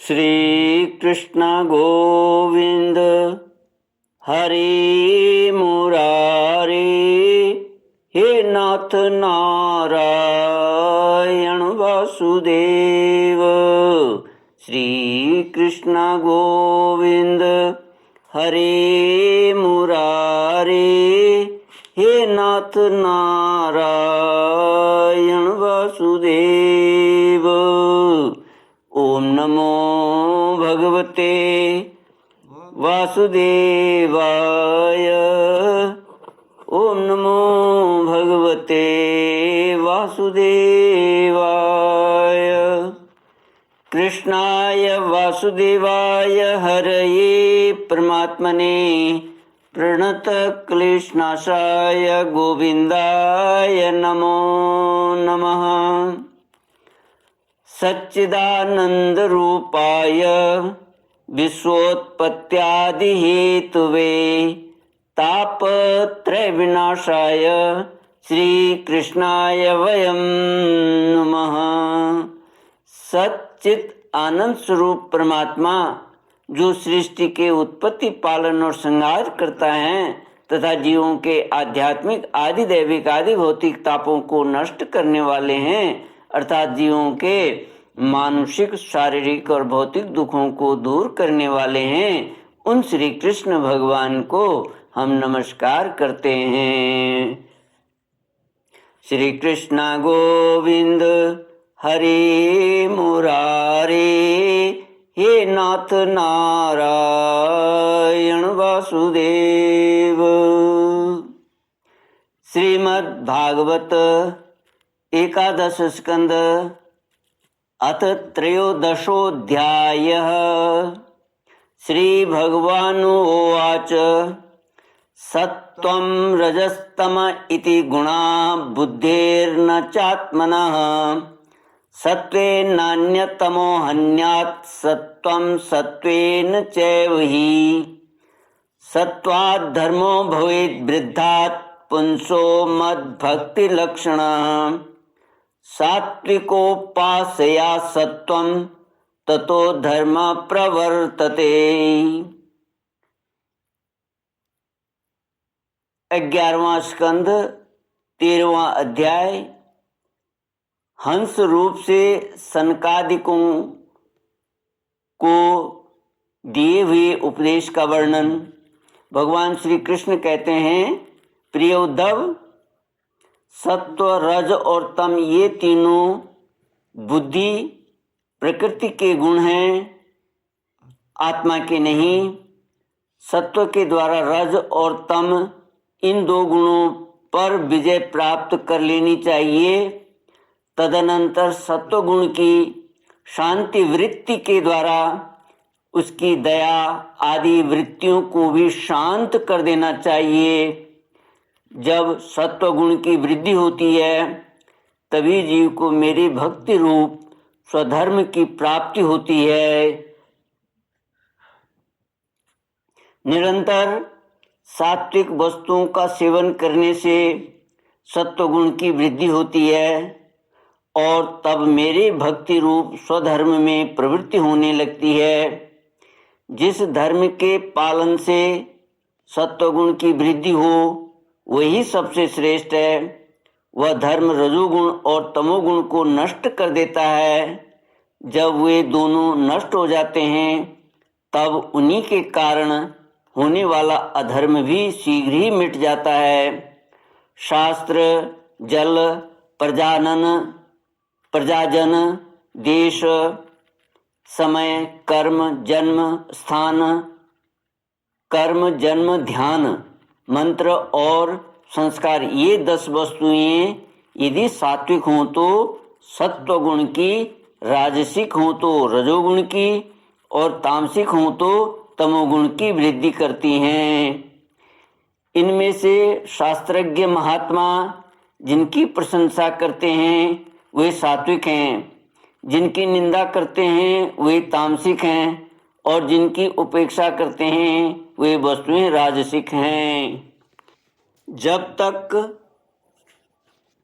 श्री कृष्ण गोविंद हरि मुरारी, हे नाथ नारायण वासुदेव। श्री कृष्ण गोविंद हरि मुरारी, हे नाथ नारायण वासुदेव। ओम नमो भगवते वासुदेवाय। ओम नमो भगवते वासुदेवाय। कृष्णाय वासुदेवाय हरये परमात्मने प्रणतक्लेशनाशाय गोविन्दाय नमो नमः। सच्चिदानन्दरूपाय विश्वोत्पत्त्यादिहेतुवे तापत्रयविनाशाय श्रीकृष्णाय वयं नमः। सच्चित आनंद स्वरूप परमात्मा जो सृष्टि के उत्पत्ति, पालन और संहार करता है तथा जीवों के आध्यात्मिक, आदि दैविक, आदि भौतिक तापों को नष्ट करने वाले हैं, अर्थात जीवों के मानसिक, शारीरिक और भौतिक दुखों को दूर करने वाले हैं, उन श्री कृष्ण भगवान को हम नमस्कार करते हैं। श्री कृष्ण गोविंद हरि मुरारी, हे नाथ नारायण वासुदेव। श्रीमद् भागवत एकादश स्कंद अथ त्रयोदशोऽध्यायः। श्री भगवानुवाच सत्त्वं रजस्तम इति गुणा बुद्धेर्न चात्मनः, सत्त्वे नान्यतमो हन्यात् सत्त्वं सत्त्वेन चैव हि। सत्त्वात् धर्मो भवेत् वृद्धात् पुंसो मद्भक्तिलक्षणः, सात्विकोपासया सत्त्वं ततो धर्म प्रवर्तते। 11वां स्कंद 13वां अध्याय। हंस रूप से सनकादिकों को दिए हुए उपदेश का वर्णन। भगवान श्री कृष्ण कहते हैं, प्रिय उद्धव, सत्व, रज और तम ये तीनों बुद्धि प्रकृति के गुण हैं, आत्मा के नहीं। सत्व के द्वारा रज और तम इन दो गुणों पर विजय प्राप्त कर लेनी चाहिए। तदनंतर सत्व गुण की शांति वृत्ति के द्वारा उसकी दया आदि वृत्तियों को भी शांत कर देना चाहिए। जब सत्व गुण की वृद्धि होती है तभी जीव को मेरी भक्ति रूप स्वधर्म की प्राप्ति होती है। निरंतर सात्विक वस्तुओं का सेवन करने से सत्व गुण की वृद्धि होती है और तब मेरे भक्ति रूप स्वधर्म में प्रवृत्ति होने लगती है। जिस धर्म के पालन से सत्वगुण की वृद्धि हो वही सबसे श्रेष्ठ है। वह धर्म रजोगुण और तमोगुण को नष्ट कर देता है। जब वे दोनों नष्ट हो जाते हैं तब उन्हीं के कारण होने वाला अधर्म भी शीघ्र ही मिट जाता है। शास्त्र, जल, प्रजाजन, देश, समय, कर्म, जन्म, स्थान, कर्म, जन्म, ध्यान, मंत्र और संस्कार, ये 10 वस्तुएं यदि सात्विक हों तो सत्वगुण की, राजसिक हों तो रजोगुण की और तामसिक हों तो तमोगुण की वृद्धि करती हैं। इनमें से शास्त्रज्ञ महात्मा जिनकी प्रशंसा करते हैं वे सात्विक हैं, जिनकी निंदा करते हैं वे तामसिक हैं और जिनकी उपेक्षा करते हैं वे वस्तुएं राजसिक हैं। जब तक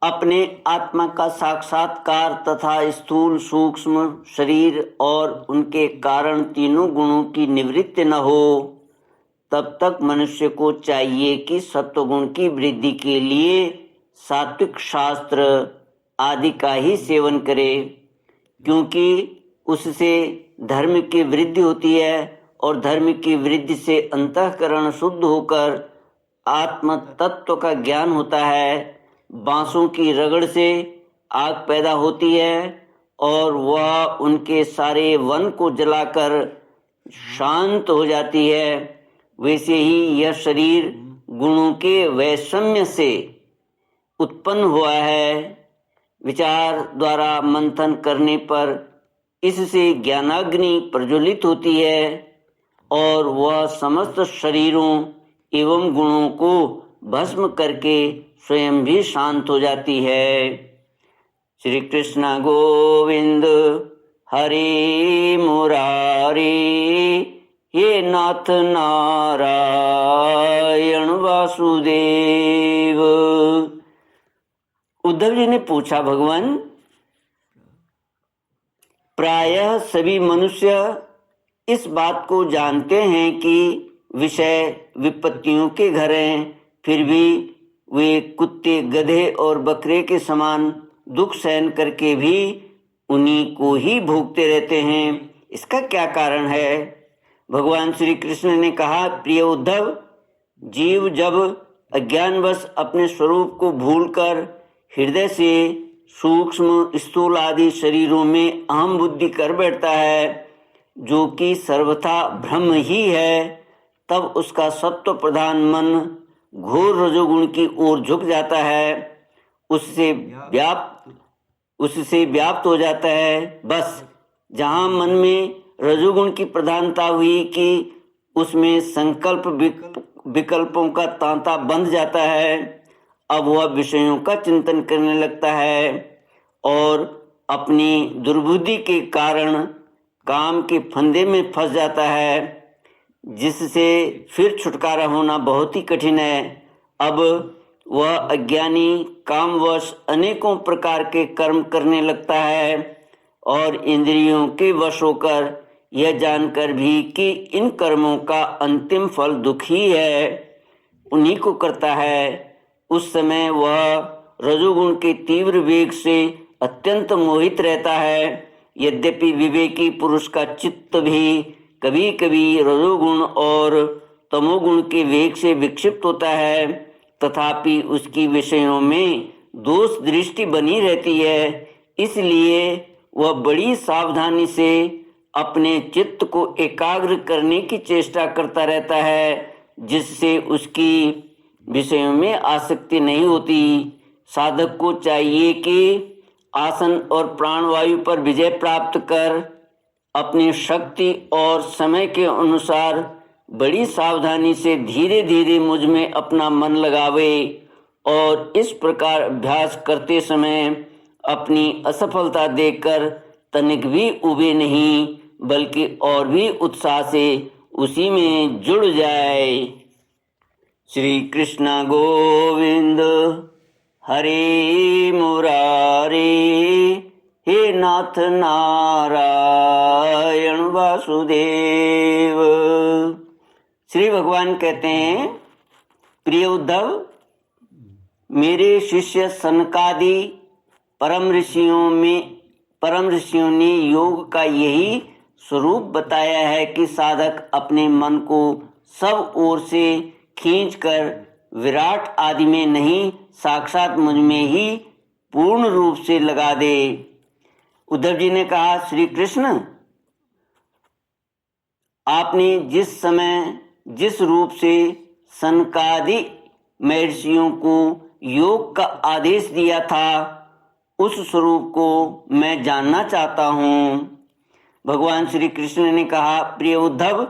अपने आत्मा का साक्षात्कार तथा स्थूल सूक्ष्म शरीर और उनके कारण तीनों गुणों की निवृत्ति न हो, तब तक मनुष्य को चाहिए कि सत्वगुण की वृद्धि के लिए सात्विक शास्त्र आदि का ही सेवन करे, क्योंकि उससे धर्म की वृद्धि होती है और धर्म की वृद्धि से अंतःकरण शुद्ध होकर आत्म तत्व का ज्ञान होता है। बांसों की रगड़ से आग पैदा होती है और वह उनके सारे वन को जलाकर शांत हो जाती है। वैसे ही यह शरीर गुणों के वैषम्य से उत्पन्न हुआ है। विचार द्वारा मंथन करने पर इससे ज्ञानाग्नि प्रज्वलित होती है और वह समस्त शरीरों एवं गुणों को भस्म करके स्वयं भी शांत हो जाती है। श्री कृष्ण गोविंद हरे मुरारी, हे नाथ नारायण वासुदेव। उद्धव जी ने पूछा, भगवान, प्रायः सभी मनुष्य इस बात को जानते हैं कि विषय विपत्तियों के घर हैं, फिर भी वे कुत्ते गधे और बकरे के समान दुख सहन करके भी उन्हीं को ही भोगते रहते हैं। इसका क्या कारण है? भगवान श्री कृष्ण ने कहा, प्रिय उद्धव, जीव जब अज्ञानवश अपने स्वरूप को भूलकर हृदय से सूक्ष्म स्थूल आदि शरीरों में अहम बुद्धि कर बैठता है, जो कि सर्वथा ब्रह्म ही है, तब उसका सत्व प्रधान मन घोर रजोगुण की ओर झुक जाता है, उससे व्याप्त हो जाता है। बस जहाँ मन में रजोगुण की प्रधानता हुई कि उसमें संकल्प विकल्पों का तांता बंध जाता है, अब वह विषयों का चिंतन करने लगता है और अपनी दुर्बुद्धि के कारण काम के फंदे में फंस जाता है, जिससे फिर छुटकारा होना बहुत ही कठिन है। अब वह अज्ञानी कामवश अनेकों प्रकार के कर्म करने लगता है और इंद्रियों के वश होकर यह जानकर भी कि इन कर्मों का अंतिम फल दुख ही है, उन्हीं को करता है। उस समय वह रजोगुण के तीव्र वेग से अत्यंत मोहित रहता है। यद्यपि विवेकी पुरुष का चित्त भी कभी कभी रजोगुण और तमोगुण के वेग से विक्षिप्त होता है, तथापि उसकी विषयों में दोष दृष्टि बनी रहती है। इसलिए वह बड़ी सावधानी से अपने चित्त को एकाग्र करने की चेष्टा करता रहता है, जिससे उसकी विषयों में आसक्ति नहीं होती। साधक को चाहिए कि आसन और प्राणवायु पर विजय प्राप्त कर अपनी शक्ति और समय के अनुसार बड़ी सावधानी से धीरे धीरे मुझ में अपना मन लगावे और इस प्रकार अभ्यास करते समय अपनी असफलता देखकर तनिक भी उबे नहीं, बल्कि और भी उत्साह से उसी में जुड़ जाए। श्री कृष्ण गोविंद हरे मुरारी, हे नाथ नारायण वासुदेव। श्री भगवान कहते हैं, प्रिय उद्धव, मेरे शिष्य सनकादि परम ऋषियों ने योग का यही स्वरूप बताया है कि साधक अपने मन को सब ओर से खींचकर विराट आदि में नहीं, साक्षात मुझ में ही पूर्ण रूप से लगा दे। उद्धव जी ने कहा, श्री कृष्ण, आपने जिस समय जिस रूप से सनकादि महर्षियों को योग का आदेश दिया था, उस स्वरूप को मैं जानना चाहता हूँ। भगवान श्री कृष्ण ने कहा, प्रिय उद्धव,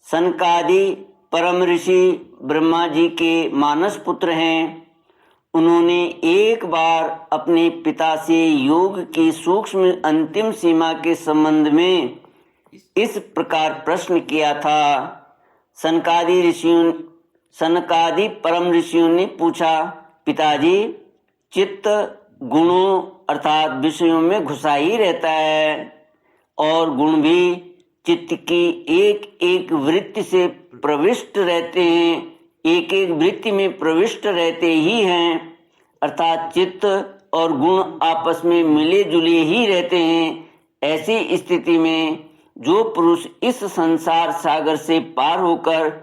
सनकादि परम ऋषि ब्रह्मा जी के मानस पुत्र हैं। उन्होंने एक बार अपने पिता से योग की सूक्ष्म अंतिम सीमा के संबंध में इस प्रकार प्रश्न किया था। सनकादि परम ऋषियों ने पूछा, पिताजी, चित्त गुणों अर्थात विषयों में घुसा ही रहता है और गुण भी चित्त की एक एक वृत्ति से प्रविष्ट रहते हैं, एक एक वृत्ति में प्रविष्ट रहते ही हैं, अर्थात चित्त और गुण आपस में मिले जुले ही रहते हैं। ऐसी स्थिति में जो पुरुष इस संसार सागर से पार होकर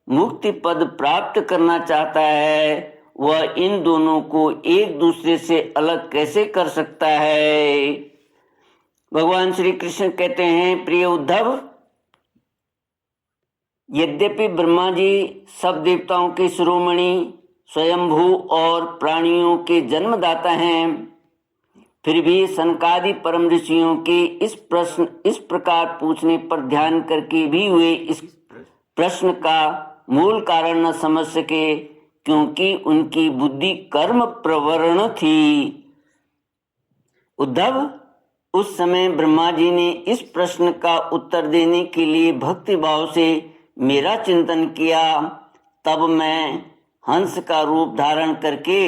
मुक्ति पद प्राप्त करना चाहता है वह इन दोनों को एक दूसरे से अलग कैसे कर सकता है। भगवान श्री कृष्ण कहते हैं, प्रिय उद्धव, यद्यपि ब्रह्मा जी सब देवताओं के शिरोमणि, स्वयंभू और प्राणियों के जन्मदाता हैं, फिर भी सनकादि परम ऋषियों के इस प्रकार पूछने पर ध्यान करके भी वे इस प्रश्न का मूल कारण न समझ सके, क्योंकि उनकी बुद्धि कर्म प्रवर्ण थी। उद्धव, उस समय ब्रह्मा जी ने इस प्रश्न का उत्तर देने के लिए भक्ति भाव से मेरा चिंतन किया। तब मैं हंस का रूप धारण करके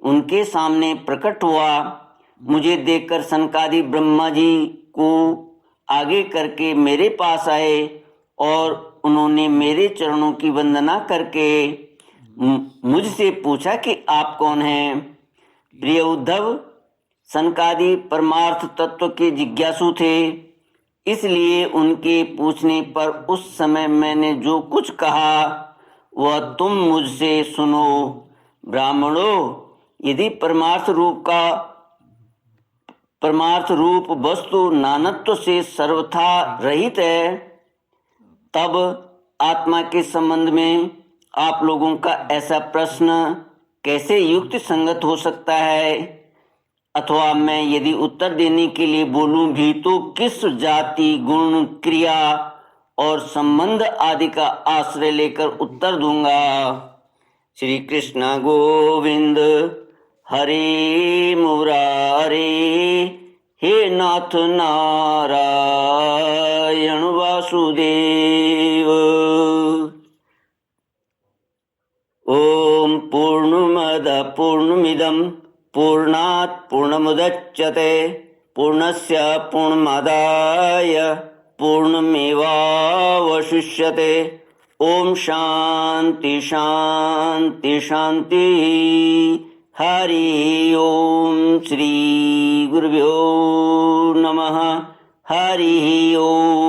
उनके सामने प्रकट हुआ। मुझे देखकर सनकादि ब्रह्मा जी को आगे करके मेरे पास आए और उन्होंने मेरे चरणों की वंदना करके मुझसे पूछा कि आप कौन हैं। प्रिय उद्धव, सनकादि परमार्थ तत्व के जिज्ञासु थे, इसलिए उनके पूछने पर उस समय मैंने जो कुछ कहा वह तुम मुझसे सुनो। ब्राह्मणों, यदि परमार्थ रूप वस्तु नानत्व से सर्वथा रहित है, तब आत्मा के संबंध में आप लोगों का ऐसा प्रश्न कैसे युक्ति संगत हो सकता है? अथवा मैं यदि उत्तर देने के लिए बोलूं भी तो किस जाति, गुण, क्रिया और संबंध आदि का आश्रय लेकर उत्तर दूंगा। श्री कृष्ण गोविंद हरे मुरारे, हे नाथ नारायण वासुदेव। ओम पूर्णमद पूर्णमिदं पूर्णात् पूर्णमुदच्यते पूर्णस्य पूर्णमादाय पूर्णमेवावशिष्यते। ओम शांति शांति शांति। हरि ओम। श्री गुरुभ्यो नमः। हरि ओम।